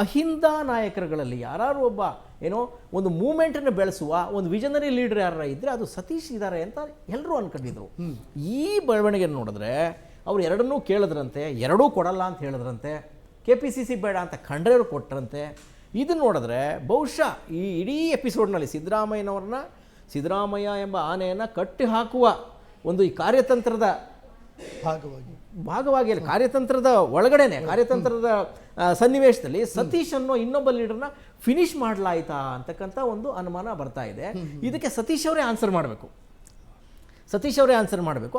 ಅಹಿಂದ ನಾಯಕರುಗಳಲ್ಲಿ ಯಾರು ಒಬ್ಬ ಏನೋ ಒಂದು ಮೂಮೆಂಟನ್ನು ಬೆಳೆಸುವ ಒಂದು ವಿಷನರಿ ಲೀಡರ್ ಯಾರು ಇದ್ದರೆ ಅದು ಸತೀಶ್ ಇದ್ದಾರೆ ಅಂತ ಎಲ್ಲರೂ ಅನ್ಕೊಂಡಿದ್ರು. ಈ ಬೆಳವಣಿಗೆ ನೋಡಿದ್ರೆ ಅವ್ರು ಎರಡನ್ನೂ ಕೇಳಿದ್ರಂತೆ, ಎರಡೂ ಕೊಡಲ್ಲ ಅಂತ ಹೇಳಿದ್ರಂತೆ, KPCC ಬೇಡ ಅಂತ ಖಂಡ್ರೆಯವರು ಕೊಟ್ಟರಂತೆ. ಇದನ್ನು ನೋಡಿದ್ರೆ ಬಹುಶಃ ಈ ಇಡೀ ಎಪಿಸೋಡ್ನಲ್ಲಿ ಸಿದ್ದರಾಮಯ್ಯ ಎಂಬ ಆನೆಯನ್ನು ಕಟ್ಟಿ ಹಾಕುವ ಒಂದು ಈ ಕಾರ್ಯತಂತ್ರದ ಭಾಗವಾಗಿ ಕಾರ್ಯತಂತ್ರದ ಒಳಗಡೆನೆ ಕಾರ್ಯತಂತ್ರದ ಸನ್ನಿವೇಶದಲ್ಲಿ ಸತೀಶ್ ಅನ್ನೋ ಇನ್ನೊಬ್ಬ ಲೀಡರ್ನ ಫಿನಿಶ್ ಮಾಡಲಾಯ್ತಾ ಅಂತಕ್ಕಂಥ ಒಂದು ಅನುಮಾನ ಬರ್ತಾ ಇದೆ. ಇದಕ್ಕೆ ಸತೀಶ್ ಅವರೇ ಆನ್ಸರ್ ಮಾಡಬೇಕು.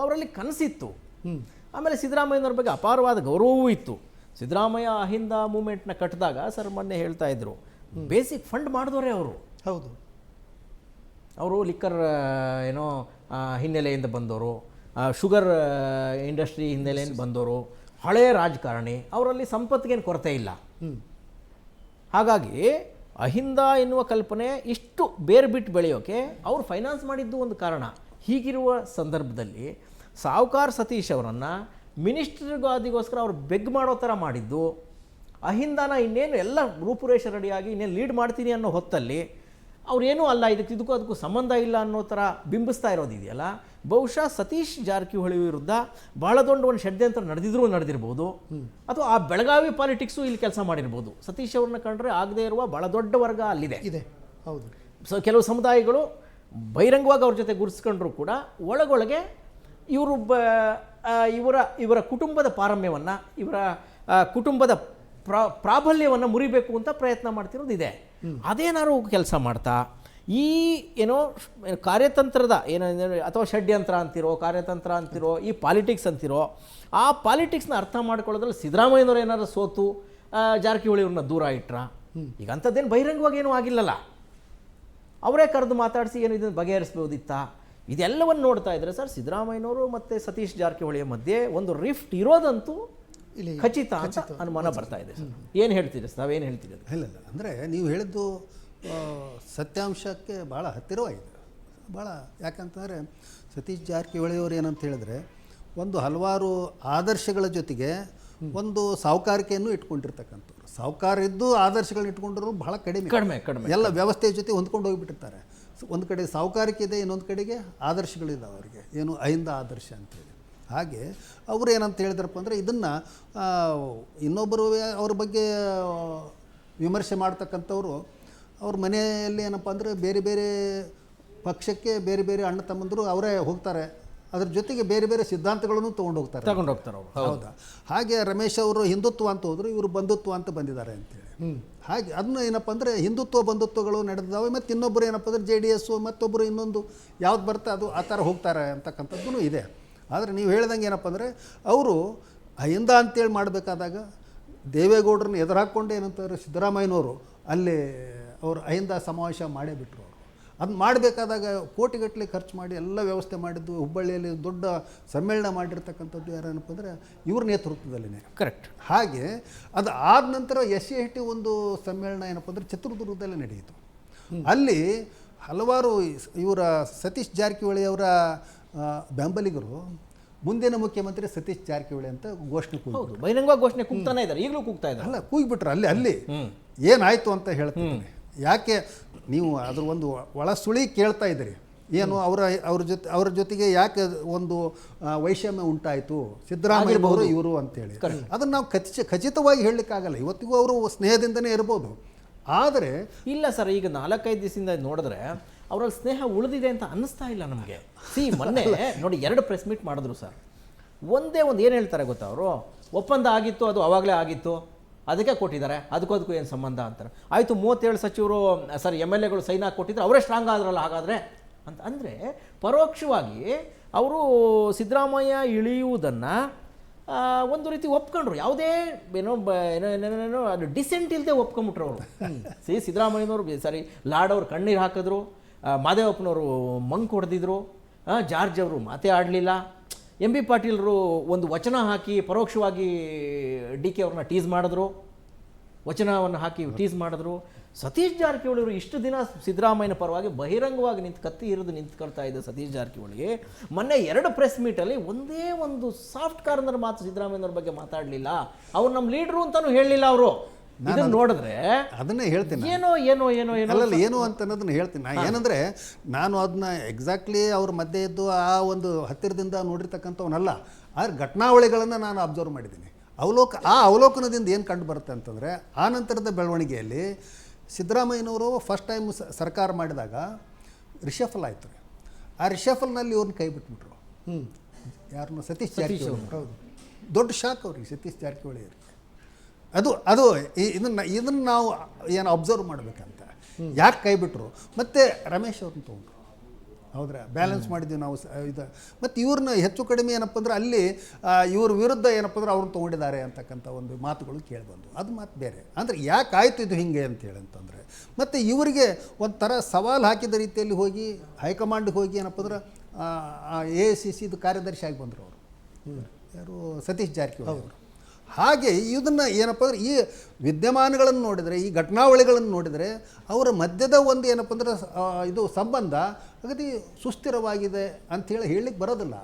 ಅವರಲ್ಲಿ ಕನಸಿತ್ತು. ಆಮೇಲೆ ಸಿದ್ದರಾಮಯ್ಯನವ್ರ ಬಗ್ಗೆ ಅಪಾರವಾದ ಗೌರವವೂ ಇತ್ತು. ಸಿದ್ದರಾಮಯ್ಯ ಅಹಿಂದ ಮೂಮೆಂಟ್ನ ಕಟ್ಟಿದಾಗ ಸರ್ ಮೊನ್ನೆ ಹೇಳ್ತಾ ಇದ್ರು, ಬೇಸಿಕ್ ಫಂಡ್ ಮಾಡಿದವರೇ ಅವರು. ಹೌದು, ಅವರು ಲಿಕ್ಕರ್ ಏನೋ ಹಿನ್ನೆಲೆಯಿಂದ ಬಂದವರು, ಶುಗರ್ ಇಂಡಸ್ಟ್ರಿ ಹಿನ್ನೆಲೆಯಿಂದ ಬಂದವರು, ಹಳೆಯ ರಾಜಕಾರಣಿ, ಅವರಲ್ಲಿ ಸಂಪತ್ತಿಗೇನು ಕೊರತೆ ಇಲ್ಲ. ಹಾಗಾಗಿ ಅಹಿಂದ ಎನ್ನುವ ಕಲ್ಪನೆ ಇಷ್ಟು ಬೇರೆ ಬಿಟ್ಟು ಬೆಳೆಯೋಕೆ ಅವರು ಫೈನಾನ್ಸ್ ಮಾಡಿದ್ದು ಒಂದು ಕಾರಣ. ಹೀಗಿರುವ ಸಂದರ್ಭದಲ್ಲಿ ಸಾವ್ಕಾರ್ ಸತೀಶ್ ಅವರನ್ನು ಮಿನಿಸ್ಟರ್ಗಾದಿಗೋಸ್ಕರ ಅವ್ರು ಬೆಗ್ ಮಾಡೋ ಥರ ಮಾಡಿದ್ದು, ಅಹಿಂದನ ಇನ್ನೇನು ಎಲ್ಲ ರೂಪುರೇಷೆ ರೆಡಿಯಾಗಿ ಇನ್ನೇನು ಲೀಡ್ ಮಾಡ್ತೀನಿ ಅನ್ನೋ ಹೊತ್ತಲ್ಲಿ ಅವ್ರೇನೂ ಅಲ್ಲ, ಇದಕ್ಕೂ ಅದಕ್ಕೂ ಸಂಬಂಧ ಇಲ್ಲ ಅನ್ನೋ ಥರ ಬಿಂಬಿಸ್ತಾ ಇರೋದಿದೆಯಲ್ಲ, ಬಹುಶಃ ಸತೀಶ್ ಜಾರಕಿಹೊಳಿ ವಿರುದ್ಧ ಬಹಳ ದೊಡ್ಡ ಒಂದು ಷಡ್ಯಂತ್ರ ನಡೆದಿರ್ಬೋದು, ಅಥವಾ ಆ ಬೆಳಗಾವಿ ಪಾಲಿಟಿಕ್ಸು ಇಲ್ಲಿ ಕೆಲಸ ಮಾಡಿರ್ಬೋದು. ಸತೀಶ್ ಅವ್ರನ್ನ ಕಂಡ್ರೆ ಆಗದೇ ಇರುವ ಬಹಳ ದೊಡ್ಡ ವರ್ಗ ಅಲ್ಲಿದೆ. ಹೌದು. ಸೊ ಕೆಲವು ಸಮುದಾಯಗಳು ಬಹಿರಂಗವಾಗಿ ಅವ್ರ ಜೊತೆ ಗುರುಸ್ಕೊಂಡ್ರು ಕೂಡ ಒಳಗೊಳಗೆ ಇವರು ಇವರ ಕುಟುಂಬದ ಪಾರಮ್ಯವನ್ನು, ಇವರ ಕುಟುಂಬದ ಪ್ರಾಬಲ್ಯವನ್ನು ಮುರಿಬೇಕು ಅಂತ ಪ್ರಯತ್ನ ಮಾಡ್ತಿರೋದಿದೆ. ಅದೇನಾದ್ರು ಕೆಲಸ ಮಾಡ್ತಾ ಈ ಏನೋ ಕಾರ್ಯತಂತ್ರದ ಏನೋ ಅಥವಾ ಷಡ್ಯಂತ್ರ ಅಂತಿರೋ, ಕಾರ್ಯತಂತ್ರ ಅಂತಿರೋ, ಈ ಪಾಲಿಟಿಕ್ಸ್ ಅಂತಿರೋ, ಆ ಪಾಲಿಟಿಕ್ಸ್ನ ಅರ್ಥ ಮಾಡ್ಕೊಳ್ಳೋದ್ರಲ್ಲಿ ಸಿದ್ದರಾಮಯ್ಯನವ್ರು ಏನಾದ್ರು ಸೋತು ಜಾರಕಿಹೊಳಿ ಅವ್ರನ್ನ ದೂರ ಇಟ್ರ? ಈಗ ಅಂಥದ್ದೇನು ಬಹಿರಂಗವಾಗಿ ಏನೂ ಆಗಿಲ್ಲಲ್ಲ, ಅವರೇ ಕರೆದು ಮಾತಾಡಿಸಿ ಏನು ಇದನ್ನು ಬಗೆಹರಿಸ್ಬೋದಿತ್ತ? ಇದೆಲ್ಲವನ್ನು ನೋಡ್ತಾ ಇದ್ರೆ ಸರ್, ಸಿದ್ದರಾಮಯ್ಯನವರು ಮತ್ತು ಸತೀಶ್ ಜಾರಕಿಹೊಳಿಯ ಮಧ್ಯೆ ಒಂದು ರಿಫ್ಟ್ ಇರೋದಂತೂ ಖಚಿತ ಅಂತ ಅನುಮಾನ ಬರ್ತಾ ಇದೆ ಸರ್. ಏನು ಹೇಳ್ತೀರಿ ಸರ್, ನಾವೇನು ಹೇಳ್ತೀರಿ? ಇಲ್ಲ, ಅಂದರೆ ನೀವು ಹೇಳಿದ್ದು ಸತ್ಯಾಂಶಕ್ಕೆ ಭಾಳ ಹತ್ತಿರವಾಗಿದೆ. ಭಾಳ ಯಾಕಂತಂದರೆ ಸತೀಶ್ ಜಾರಕಿಹೊಳಿಯವರು ಏನಂತ ಹೇಳಿದ್ರೆ, ಒಂದು ಹಲವಾರು ಆದರ್ಶಗಳ ಜೊತೆಗೆ ಒಂದು ಸಾಹುಕಾರಿಕೆಯನ್ನು ಇಟ್ಕೊಂಡಿರ್ತಕ್ಕಂಥವ್ರು. ಸಾಹುಕಾರ ಇದ್ದು ಆದರ್ಶಗಳನ್ನ ಇಟ್ಕೊಂಡ್ರು ಬಹಳ ಕಡಿಮೆ. ಎಲ್ಲ ವ್ಯವಸ್ಥೆಯ ಜೊತೆ ಹೊಂದ್ಕೊಂಡು ಹೋಗಿಬಿಟ್ಟಿರ್ತಾರೆ. ಒಂದು ಕಡೆ ಸಾಹುಕಾರಿಕೆ ಇದೆ, ಇನ್ನೊಂದು ಕಡೆಗೆ ಆದರ್ಶಗಳಿದ್ದಾವೆ ಅವರಿಗೆ, ಏನು ಅಹಿಂದ ಆದರ್ಶ ಅಂತೇಳಿ. ಹಾಗೆ ಅವರು ಏನಂತ ಹೇಳಿದ್ರಪ್ಪ ಅಂದರೆ, ಇದನ್ನು ಇನ್ನೊಬ್ಬರು ಅವ್ರ ಬಗ್ಗೆ ವಿಮರ್ಶೆ ಮಾಡ್ತಕ್ಕಂಥವ್ರು ಅವ್ರ ಮನೆಯಲ್ಲಿ ಏನಪ್ಪ ಅಂದರೆ ಬೇರೆ ಬೇರೆ ಪಕ್ಷಕ್ಕೆ ಬೇರೆ ಬೇರೆ ಅಣ್ಣ ತಮ್ಮಂದರು ಅವರೇ ಹೋಗ್ತಾರೆ, ಅದ್ರ ಜೊತೆಗೆ ಬೇರೆ ಬೇರೆ ಸಿದ್ಧಾಂತಗಳನ್ನು ತಗೊಂಡು ಹೋಗ್ತಾರೆ ಅವರು. ಹೌದಾ? ಹಾಗೆ ರಮೇಶ್ ಅವರು ಹಿಂದುತ್ವ ಅಂತ ಹೋದರು, ಇವರು ಬಂಧುತ್ವ ಅಂತ ಬಂದಿದ್ದಾರೆ ಅಂತೇಳಿ. ಹಾಗೆ ಅದನ್ನ ಏನಪ್ಪ ಅಂದರೆ ಹಿಂದುತ್ವ ಬಂಧುತ್ವಗಳು ನಡೆದಿದ್ದಾವೆ. ಮತ್ತು ಇನ್ನೊಬ್ಬರು ಏನಪ್ಪ ಅಂದರೆ JDS, ಮತ್ತೊಬ್ಬರು ಇನ್ನೊಂದು ಯಾವ್ದು ಬರುತ್ತೆ ಅದು ಆ ಥರ ಹೋಗ್ತಾರೆ ಅಂತಕ್ಕಂಥದ್ದು ಇದೆ. ಆದರೆ ನೀವು ಹೇಳ್ದಂಗೆ ಏನಪ್ಪ ಅಂದರೆ, ಅವರು ಅಹಿಂದ ಅಂತೇಳಿ ಮಾಡಬೇಕಾದಾಗ ದೇವೇಗೌಡರನ್ನ ಎದುರಾಕ್ಕೊಂಡು ಏನಂತಾರೆ ಸಿದ್ದರಾಮಯ್ಯನವರು ಅಲ್ಲಿ ಅವರು ಅಹಿಂದ ಸಮಾವೇಶ ಮಾಡೇ ಬಿಟ್ಟರು. ಅವರು ಅದನ್ನ ಮಾಡಬೇಕಾದಾಗ ಕೋಟಿಗಟ್ಟಲೆ ಖರ್ಚು ಮಾಡಿ ಎಲ್ಲ ವ್ಯವಸ್ಥೆ ಮಾಡಿದ್ದು, ಹುಬ್ಬಳ್ಳಿಯಲ್ಲಿ ದೊಡ್ಡ ಸಮ್ಮೇಳನ ಮಾಡಿರ್ತಕ್ಕಂಥದ್ದು ಯಾರೇನಪ್ಪ ಅಂದರೆ ಇವ್ರ ನೇತೃತ್ವದಲ್ಲಿನೇ. ಕರೆಕ್ಟ್. ಹಾಗೆ ಅದು ಆದ ನಂತರ SCIT ಒಂದು ಸಮ್ಮೇಳನ ಏನಪ್ಪ ಅಂದರೆ ಚಿತ್ರದುರ್ಗದಲ್ಲಿ ನಡೆಯಿತು. ಅಲ್ಲಿ ಹಲವಾರು ಇವರ ಸತೀಶ್ ಜಾರಕಿಹೊಳಿ ಅವರ ಬೆಂಬಲಿಗರು ಮುಂದಿನ ಮುಖ್ಯಮಂತ್ರಿ ಸತೀಶ್ ಜಾರಕಿಹೊಳಿ ಅಂತ ಘೋಷಣೆ ಕೂಗಿದ್ರು. ಬಹಿರಂಗವಾಗಿ ಘೋಷಣೆ ಕೂಗ್ತಾನೆ ಇದ್ದಾರೆ, ಈಗಲೂ ಕೂಗ್ತಾ ಇದ್ದಾರೆ. ಅಲ್ಲ, ಕೂಗಿಬಿಟ್ರು. ಅಲ್ಲಿ ಏನಾಯಿತು ಅಂತ ಹೇಳ್ತೀನಿ. ಯಾಕೆ ನೀವು ಅದ್ರ ಒಂದು ಒಳಸುಳಿ ಕೇಳ್ತಾ ಇದ್ದೀರಿ, ಏನು ಅವ್ರ ಜೊತೆಗೆ ಯಾಕೆ ಒಂದು ವೈಷಮ್ಯ ಉಂಟಾಯಿತು ಸಿದ್ದರಾಮಯ್ಯ ಅವರು ಇವರು ಅಂತೇಳಿ. ಅದನ್ನು ನಾವು ಖಚಿತವಾಗಿ ಹೇಳಲಿಕ್ಕಾಗಲ್ಲ. ಇವತ್ತಿಗೂ ಅವರು ಸ್ನೇಹದಿಂದನೇ ಇರ್ಬೋದು. ಆದರೆ ಇಲ್ಲ ಸರ್, ಈಗ 4-5 ದಿವಸದಿಂದ ನೋಡಿದ್ರೆ ಅವರಲ್ಲಿ ಸ್ನೇಹ ಉಳಿದಿದೆ ಅಂತ ಅನ್ನಿಸ್ತಾ ಇಲ್ಲ ನಮಗೆ. ಮೊನ್ನೆ ನೋಡಿ 2 ಪ್ರೆಸ್ ಮೀಟ್ ಮಾಡಿದ್ರು ಸರ್. ಒಂದೇ ಒಂದು ಏನು ಹೇಳ್ತಾರೆ ಗೊತ್ತಾ, ಅವರು ಒಪ್ಪಂದ ಆಗಿತ್ತು, ಅದು ಅವಾಗಲೇ ಆಗಿತ್ತು, ಅದಕ್ಕೆ ಕೊಟ್ಟಿದ್ದಾರೆ, ಅದಕ್ಕೂ ಏನು ಸಂಬಂಧ ಅಂತಾರೆ. ಆಯಿತು, 37 ಸಚಿವರು MLAಗಳು ಸೈನ್ ಹಾಕಿ ಕೊಟ್ಟಿದ್ರು, ಅವರೇ ಸ್ಟ್ರಾಂಗ್ ಆದ್ರಲ್ಲ ಹಾಗಾದರೆ ಅಂತ. ಅಂದರೆ ಪರೋಕ್ಷವಾಗಿ ಅವರು ಸಿದ್ದರಾಮಯ್ಯ ಇಳಿಯುವುದನ್ನು ಒಂದು ರೀತಿ ಒಪ್ಕೊಂಡ್ರು. ಯಾವುದೇ ಏನೋ ಅದು ಡಿಸೆಂಟ್ ಇಲ್ಲದೆ ಒಪ್ಕೊಂಬಿಟ್ರು ಅವರು. ಸಿದ್ದರಾಮಯ್ಯನವರು ಲಾಡ್ ಅವರು ಕಣ್ಣೀರು ಹಾಕಿದ್ರು, ಮಾದೇವಪ್ಪನವರು ಮಂಕ್ ಹೊಡೆದಿದ್ರು, ಜಾರ್ಜ್ ಅವರು ಮಾತೇ ಆಡಲಿಲ್ಲ, MB ಪಾಟೀಲರು ಒಂದು ವಚನ ಹಾಕಿ ಪರೋಕ್ಷವಾಗಿ DK ಅವ್ರನ್ನ ಟೀಸ್ ಮಾಡಿದ್ರು, ವಚನವನ್ನು ಹಾಕಿ ಟೀಸ್ ಮಾಡಿದ್ರು. ಸತೀಶ್ ಜಾರಕಿಹೊಳಿ ಅವರು ಇಷ್ಟು ದಿನ ಸಿದ್ದರಾಮಯ್ಯನ ಪರವಾಗಿ ಬಹಿರಂಗವಾಗಿ ಕತ್ತಿ ಹಿರಿದು ನಿಂತ್ಕೊಳ್ತಾ ಇದ್ದ ಸತೀಶ್ ಜಾರಕಿಹೊಳಿ ಮೊನ್ನೆ 2 ಪ್ರೆಸ್ ಮೀಟಲ್ಲಿ ಒಂದೇ ಒಂದು ಸಾಫ್ಟ್ ಕಾರ್ನರ್ ಮಾತು ಸಿದ್ದರಾಮಯ್ಯನವ್ರ ಬಗ್ಗೆ ಮಾತಾಡಲಿಲ್ಲ. ಅವ್ರು ನಮ್ಮ ಲೀಡ್ರು ಅಂತಲೂ ಹೇಳಲಿಲ್ಲ ಅವರು. ಇದನ್ನ ನೋಡಿದ್ರೆ ಅದನ್ನೇ ಹೇಳ್ತೀನಿ ಏನೋ ಏನೋ ಏನೋ ಏನೋ ಅಲ್ಲಲ್ಲ ಏನು ಅಂತ ಅನ್ನೋದನ್ನ ಹೇಳ್ತೀನಿ ನಾನು. ಏನಂದರೆ ನಾನು ಅದನ್ನ ಎಕ್ಸಾಕ್ಟ್ಲಿ ಅವ್ರ ಮಧ್ಯೆ ಇದ್ದು ಆ ಒಂದು ಹತ್ತಿರದಿಂದ ನೋಡಿರ್ತಕ್ಕಂಥವನಲ್ಲ, ಆದರೆ ಘಟನಾವಳಿಗಳನ್ನು ನಾನು ಅಬ್ಸರ್ವ್ ಮಾಡಿದ್ದೀನಿ. ಆ ಅವಲೋಕನದಿಂದ ಏನು ಕಂಡು ಬರುತ್ತೆ ಅಂತಂದರೆ, ಆ ನಂತರದ ಬೆಳವಣಿಗೆಯಲ್ಲಿ ಸಿದ್ದರಾಮಯ್ಯನವರು ಫಸ್ಟ್ ಟೈಮ್ ಸರ್ಕಾರ ಮಾಡಿದಾಗ ರಿಷಫಲ್ ಆಯಿತು. ಆ ರಿಷಫಲ್ನಲ್ಲಿ ಇವ್ರನ್ನ ಕೈ ಬಿಟ್ಬಿಟ್ರು. ಯಾರನ್ನು? ಸತೀಶ್ ಜಾರಕಿಹೊಳಿ. ಹೌದು, ದೊಡ್ಡ ಶಾಕ್ ಅವ್ರಿಗೆ ಸತೀಶ್ ಜಾರಕಿಹೊಳಿ ಅವರಿಗೆ. ಅದು ಇದನ್ನು ನಾವು ಏನು ಅಬ್ಸರ್ವ್ ಮಾಡಬೇಕಂತ. ಯಾಕೆ ಕೈ ಬಿಟ್ಟರು? ಮತ್ತು ರಮೇಶ್ ಅವ್ರನ್ನ ತೊಗೊಂಡ್ರು. ಹೌದ್ರಾ? ಬ್ಯಾಲೆನ್ಸ್ ಮಾಡಿದ್ವಿ ನಾವು ಇದು. ಮತ್ತು ಇವ್ರನ್ನ ಹೆಚ್ಚು ಕಡಿಮೆ ಏನಪ್ಪ ಅಂದ್ರೆ ಅಲ್ಲಿ ಇವ್ರ ವಿರುದ್ಧ ಏನಪ್ಪ ಅಂದ್ರೆ ಅವ್ರನ್ನ ತೊಗೊಂಡಿದ್ದಾರೆ ಅಂತಕ್ಕಂಥ ಒಂದು ಮಾತುಗಳು ಕೇಳಿಬಂದು. ಅದು ಮಾತು ಬೇರೆ. ಅಂದರೆ ಯಾಕೆ ಆಯಿತು ಇದು ಹಿಂಗೆ ಅಂತೇಳಿ ಅಂತಂದರೆ, ಮತ್ತು ಇವರಿಗೆ ಒಂಥರ ಸವಾಲು ಹಾಕಿದ ರೀತಿಯಲ್ಲಿ ಹೋಗಿ ಹೈಕಮಾಂಡ್ಗೆ ಹೋಗಿ ಏನಪ್ಪ ಅಂದ್ರೆ AICC ಕಾರ್ಯದರ್ಶಿ ಆಗಿ ಬಂದರು ಅವರು. ಯಾರು? ಸತೀಶ್ ಜಾರಕಿಹೊಳಿ ಅವರು. ಹಾಗೆ ಇದನ್ನು ಏನಪ್ಪ ಅಂದ್ರೆ ಈ ವಿದ್ಯಮಾನಗಳನ್ನು ನೋಡಿದರೆ, ಈ ಘಟನಾವಳಿಗಳನ್ನು ನೋಡಿದರೆ ಅವರ ಮಧ್ಯದ ಒಂದು ಏನಪ್ಪ ಅಂದ್ರೆ ಇದು ಸಂಬಂಧ ಅಗದಿ ಸುಸ್ಥಿರವಾಗಿದೆ ಅಂಥೇಳಿ ಹೇಳಲಿಕ್ಕೆ ಬರೋದಿಲ್ಲ.